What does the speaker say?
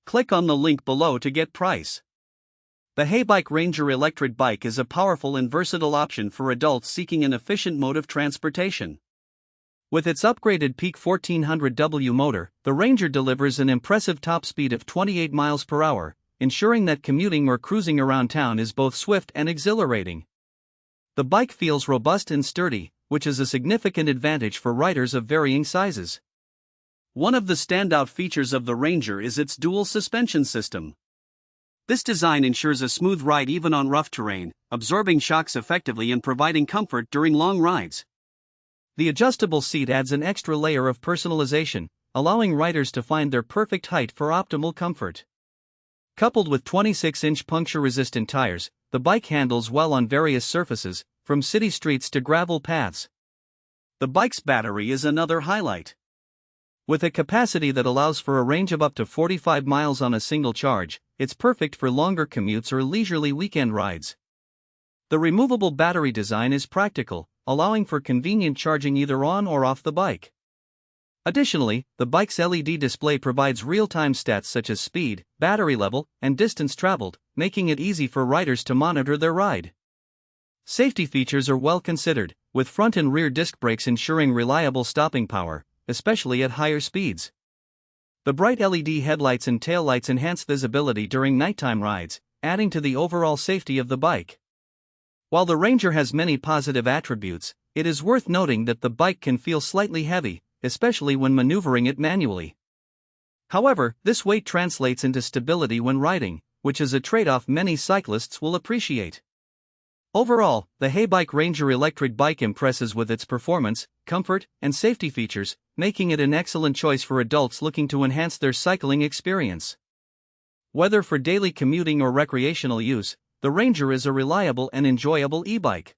Click on the link below to get price. The Heybike Ranger Electric Bike is a powerful and versatile option for adults seeking an efficient mode of transportation. With its upgraded peak 1400W motor, the Ranger delivers an impressive top speed of 28 miles per hour, ensuring that commuting or cruising around town is both swift and exhilarating. The bike feels robust and sturdy, which is a significant advantage for riders of varying sizes. One of the standout features of the Ranger is its dual suspension system. This design ensures a smooth ride even on rough terrain, absorbing shocks effectively and providing comfort during long rides. The adjustable seat adds an extra layer of personalization, allowing riders to find their perfect height for optimal comfort. Coupled with 26-inch puncture-resistant tires, the bike handles well on various surfaces, from city streets to gravel paths. The bike's battery is another highlight. With a capacity that allows for a range of up to 45 miles on a single charge, it's perfect for longer commutes or leisurely weekend rides. The removable battery design is practical, allowing for convenient charging either on or off the bike. Additionally, the bike's LED display provides real-time stats such as speed, battery level, and distance traveled, making it easy for riders to monitor their ride. Safety features are well considered, with front and rear disc brakes ensuring reliable stopping power, especially at higher speeds. The bright LED headlights and taillights enhance visibility during nighttime rides, adding to the overall safety of the bike. While the Ranger has many positive attributes, it is worth noting that the bike can feel slightly heavy, especially when maneuvering it manually. However, this weight translates into stability when riding, which is a trade-off many cyclists will appreciate. Overall, the Heybike Ranger Electric Bike impresses with its performance, comfort, and safety features, making it an excellent choice for adults looking to enhance their cycling experience. Whether for daily commuting or recreational use, the Ranger is a reliable and enjoyable e-bike.